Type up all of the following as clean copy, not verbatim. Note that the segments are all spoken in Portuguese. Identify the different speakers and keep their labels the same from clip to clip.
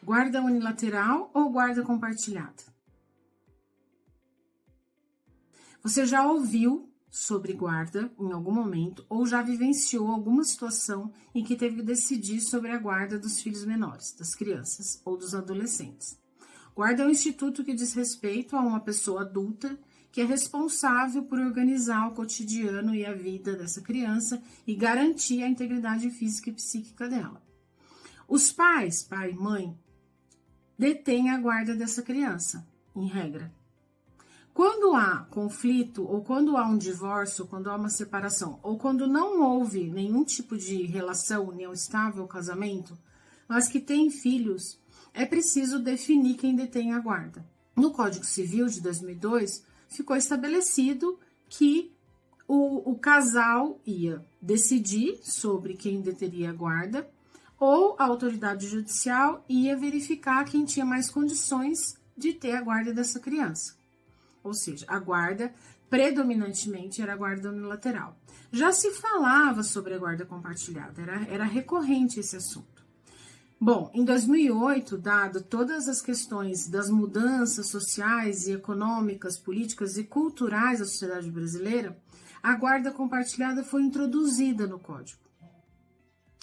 Speaker 1: Guarda unilateral ou guarda compartilhada? Você já ouviu sobre guarda em algum momento ou já vivenciou alguma situação em que teve que decidir sobre a guarda dos filhos menores, das crianças ou dos adolescentes? Guarda é um instituto que diz respeito a uma pessoa adulta que é responsável por organizar o cotidiano e a vida dessa criança e garantir a integridade física e psíquica dela. Os pais, pai e mãe, detêm a guarda dessa criança, em regra. Quando há conflito, ou quando há um divórcio, quando há uma separação, ou quando não houve nenhum tipo de relação, união estável, casamento, mas que têm filhos, é preciso definir quem detém a guarda. No Código Civil de 2002, ficou estabelecido que o casal ia decidir sobre quem deteria a guarda, ou a autoridade judicial ia verificar quem tinha mais condições de ter a guarda dessa criança. Ou seja, a guarda predominantemente era a guarda unilateral. Já se falava sobre a guarda compartilhada, era recorrente esse assunto. Bom, em 2008, dado todas as questões das mudanças sociais e econômicas, políticas e culturais da sociedade brasileira, a guarda compartilhada foi introduzida no Código.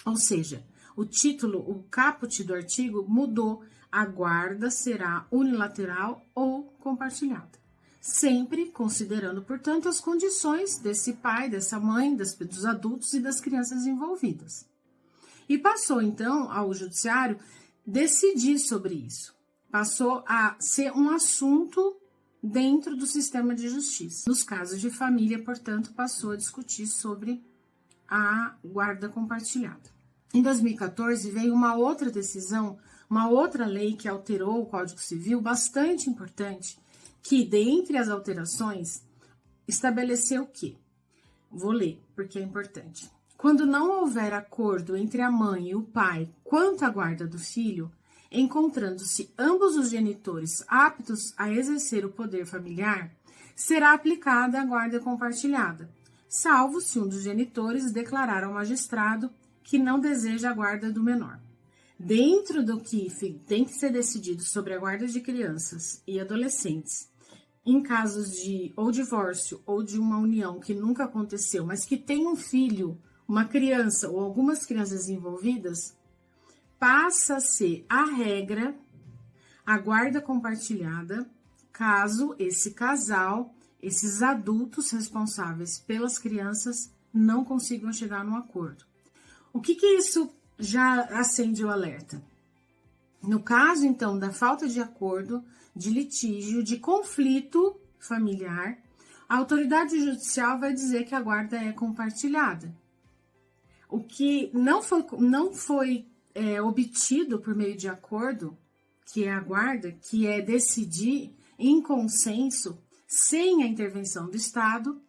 Speaker 1: Ou seja, o título, o caput do artigo mudou, a guarda será unilateral ou compartilhada. Sempre considerando, portanto, as condições desse pai, dessa mãe, dos adultos e das crianças envolvidas. E passou, então, ao judiciário decidir sobre isso. Passou a ser um assunto dentro do sistema de justiça. Nos casos de família, portanto, passou a discutir sobre a guarda compartilhada. Em 2014, veio uma outra decisão, uma outra lei que alterou o Código Civil, bastante importante, que, dentre as alterações, estabeleceu o quê? Vou ler, porque é importante. Quando não houver acordo entre a mãe e o pai quanto à guarda do filho, encontrando-se ambos os genitores aptos a exercer o poder familiar, será aplicada a guarda compartilhada, salvo se um dos genitores declarar ao magistrado que não deseja a guarda do menor. Dentro do que tem que ser decidido sobre a guarda de crianças e adolescentes, em casos de ou divórcio ou de uma união que nunca aconteceu, mas que tem um filho, uma criança ou algumas crianças envolvidas, passa a ser a regra a guarda compartilhada, caso esse casal, esses adultos responsáveis pelas crianças não consigam chegar num acordo. O que isso já acende o alerta? No caso, então, da falta de acordo, de litígio, de conflito familiar, a autoridade judicial vai dizer que a guarda é compartilhada. O que não foi obtido por meio de acordo, que é a guarda, que é decidir em consenso, sem a intervenção do Estado,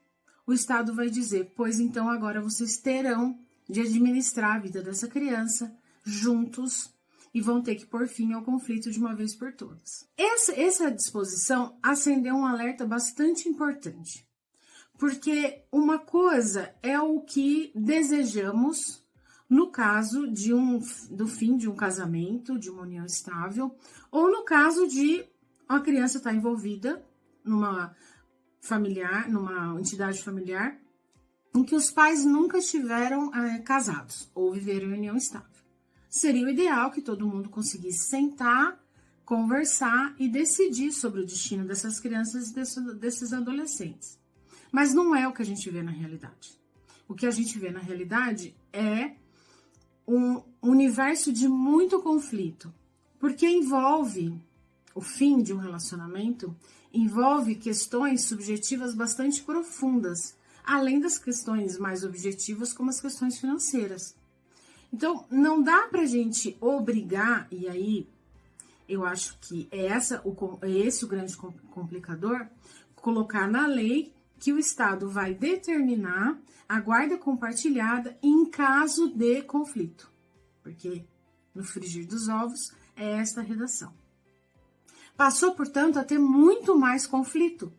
Speaker 1: o Estado vai dizer, pois então agora vocês terão de administrar a vida dessa criança juntos e vão ter que pôr fim ao conflito de uma vez por todas. Essa disposição acendeu um alerta bastante importante, porque uma coisa é o que desejamos no caso do fim de um casamento, de uma união estável, ou no caso de uma criança estar envolvida numa entidade familiar, em que os pais nunca estiveram casados ou viveram em união estável. Seria o ideal que todo mundo conseguisse sentar, conversar e decidir sobre o destino dessas crianças e desses adolescentes. Mas não é o que a gente vê na realidade. O que a gente vê na realidade é um universo de muito conflito, porque envolve o fim de um relacionamento, envolve questões subjetivas bastante profundas, além das questões mais objetivas, como as questões financeiras. Então, não dá pra gente obrigar, e aí eu acho que é esse o grande complicador, colocar na lei que o Estado vai determinar a guarda compartilhada em caso de conflito, porque no frigir dos ovos é esta a redação. Passou, portanto, a ter muito mais conflito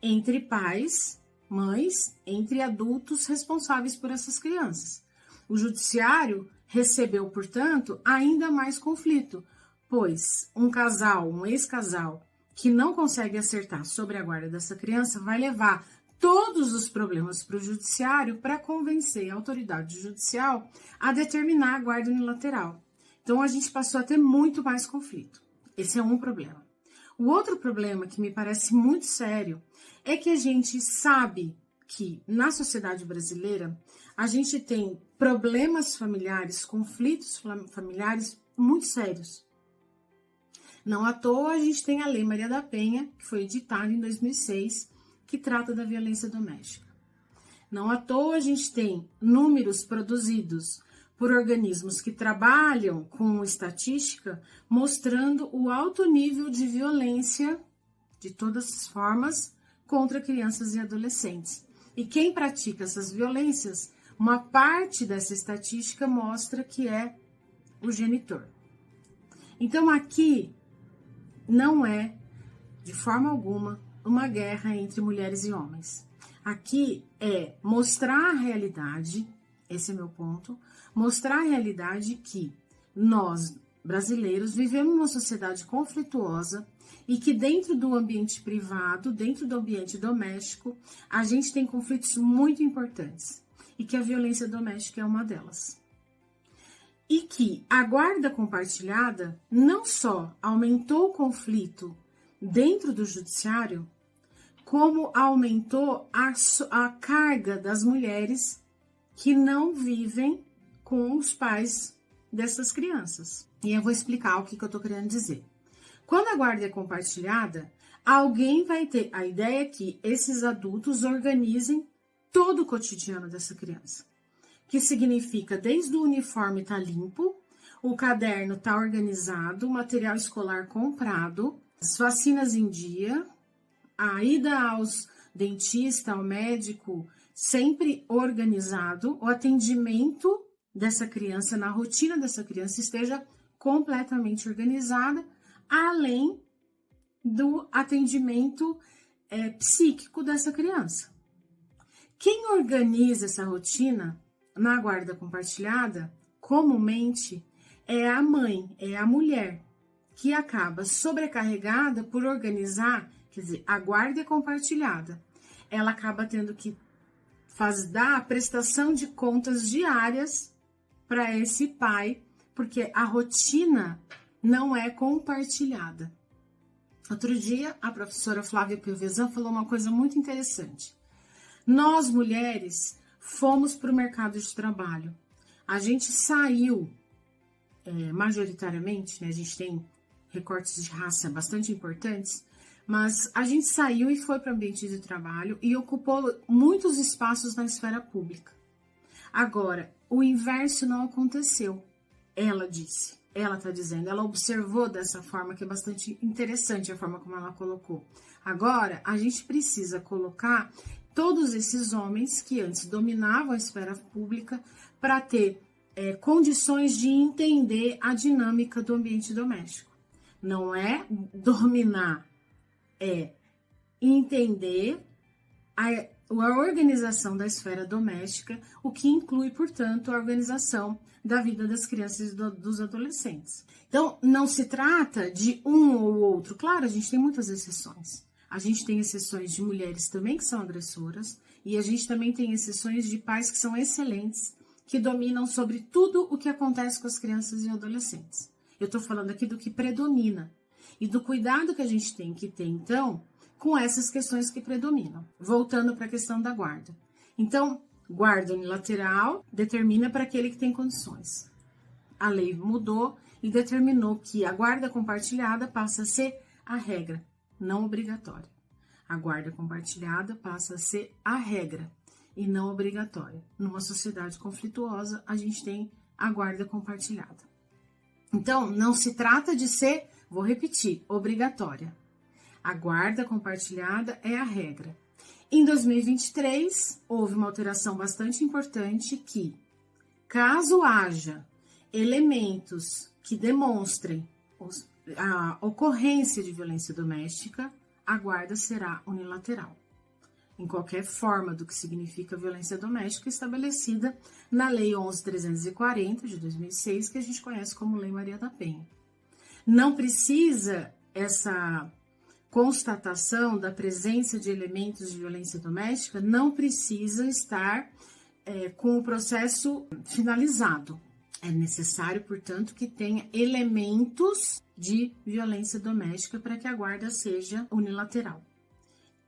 Speaker 1: entre pais, mães, entre adultos responsáveis por essas crianças. O judiciário recebeu, portanto, ainda mais conflito, pois um casal, um ex-casal, que não consegue acertar sobre a guarda dessa criança, vai levar todos os problemas para o judiciário para convencer a autoridade judicial a determinar a guarda unilateral. Então, a gente passou a ter muito mais conflito. Esse é um problema. O outro problema, que me parece muito sério, é que a gente sabe que na sociedade brasileira a gente tem problemas familiares, conflitos familiares muito sérios. Não à toa a gente tem a Lei Maria da Penha, que foi editada em 2006, que trata da violência doméstica. Não à toa a gente tem números produzidos por organismos que trabalham com estatística, mostrando o alto nível de violência de todas as formas contra crianças e adolescentes. E quem pratica essas violências, uma parte dessa estatística mostra que é o genitor. Então aqui não é, de forma alguma, uma guerra entre mulheres e homens. Aqui é mostrar a realidade, esse é meu ponto, mostrar a realidade que nós, brasileiros, vivemos uma sociedade conflituosa e que dentro do ambiente privado, dentro do ambiente doméstico, a gente tem conflitos muito importantes e que a violência doméstica é uma delas. E que a guarda compartilhada não só aumentou o conflito dentro do judiciário, como aumentou a carga das mulheres que não vivem com os pais dessas crianças. E eu vou explicar o que eu estou querendo dizer. Quando a guarda é compartilhada, alguém vai ter a ideia que esses adultos organizem todo o cotidiano dessa criança. Que significa desde o uniforme estar limpo, o caderno estar organizado, o material escolar comprado, as vacinas em dia, a ida aos dentista, ao médico, sempre organizado, o atendimento dessa criança, na rotina dessa criança, esteja completamente organizada, além do atendimento psíquico dessa criança. Quem organiza essa rotina na guarda compartilhada, comumente, é a mãe, é a mulher, que acaba sobrecarregada por organizar, quer dizer, a guarda é compartilhada. Ela acaba tendo que dar a prestação de contas diárias para esse pai, porque a rotina não é compartilhada. Outro dia, a professora Flávia Piovesan falou uma coisa muito interessante. Nós, mulheres, fomos para o mercado de trabalho. A gente saiu, majoritariamente, né, a gente tem recortes de raça bastante importantes, mas a gente saiu e foi para o ambiente de trabalho e ocupou muitos espaços na esfera pública. Agora, o inverso não aconteceu, ela disse. Ela está dizendo, ela observou dessa forma, que é bastante interessante a forma como ela colocou. Agora, a gente precisa colocar todos esses homens que antes dominavam a esfera pública para ter condições de entender a dinâmica do ambiente doméstico. Não é dominar, é entender a organização da esfera doméstica, o que inclui, portanto, a organização da vida das crianças e dos adolescentes. Então, não se trata de um ou outro. Claro, a gente tem muitas exceções. A gente tem exceções de mulheres também que são agressoras e a gente também tem exceções de pais que são excelentes, que dominam sobre tudo o que acontece com as crianças e adolescentes. Eu estou falando aqui do que predomina e do cuidado que a gente tem que ter, então, com essas questões que predominam. Voltando para a questão da guarda. Então, guarda unilateral determina para aquele que tem condições. A lei mudou e determinou que a guarda compartilhada passa a ser a regra, não obrigatória. A guarda compartilhada passa a ser a regra e não obrigatória. Numa sociedade conflituosa, a gente tem a guarda compartilhada. Então, não se trata de ser, vou repetir, obrigatória. A guarda compartilhada é a regra. Em 2023, houve uma alteração bastante importante que, caso haja elementos que demonstrem a ocorrência de violência doméstica, a guarda será unilateral, em qualquer forma do que significa violência doméstica estabelecida na Lei 11.340 de 2006, que a gente conhece como Lei Maria da Penha. Não precisa essa constatação da presença de elementos de violência doméstica, não precisa estar com o processo finalizado. É necessário, portanto, que tenha elementos de violência doméstica para que a guarda seja unilateral.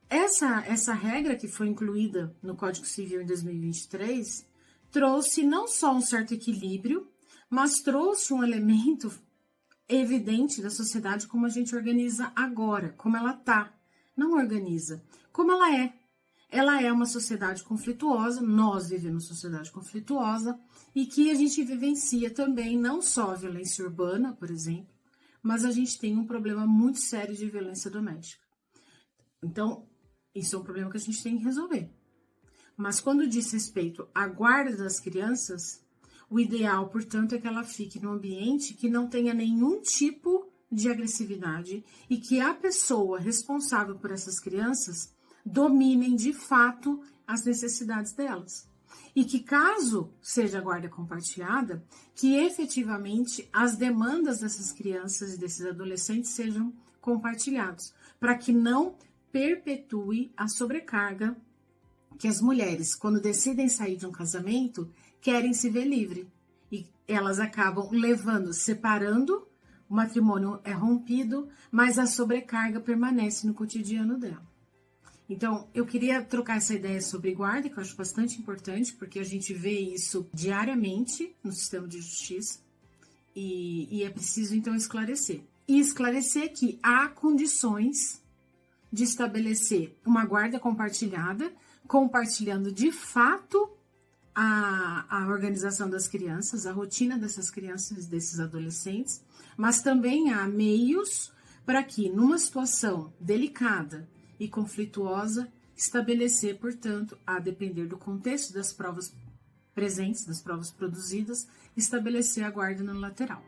Speaker 1: Essa regra que foi incluída no Código Civil em 2023 trouxe não só um certo equilíbrio, mas trouxe um elemento evidente da sociedade como a gente organiza agora, como ela tá. Não organiza, como ela é. Ela é uma sociedade conflituosa, nós vivemos uma sociedade conflituosa e que a gente vivencia também não só a violência urbana, por exemplo, mas a gente tem um problema muito sério de violência doméstica. Então, isso é um problema que a gente tem que resolver. Mas quando diz respeito à guarda das crianças, o ideal, portanto, é que ela fique num ambiente que não tenha nenhum tipo de agressividade e que a pessoa responsável por essas crianças dominem de fato as necessidades delas. E que caso seja a guarda compartilhada, que efetivamente as demandas dessas crianças e desses adolescentes sejam compartilhados, para que não perpetue a sobrecarga que as mulheres, quando decidem sair de um casamento, querem se ver livre. E elas acabam separando, o matrimônio é rompido, mas a sobrecarga permanece no cotidiano dela. Então, eu queria trocar essa ideia sobre guarda, que eu acho bastante importante, porque a gente vê isso diariamente no sistema de justiça, e é preciso, então, esclarecer. E esclarecer que há condições de estabelecer uma guarda compartilhada, compartilhando de fato a organização das crianças, a rotina dessas crianças e desses adolescentes, mas também há meios para que, numa situação delicada e conflituosa, estabelecer, portanto, a depender do contexto das provas presentes, das provas produzidas, estabelecer a guarda unilateral.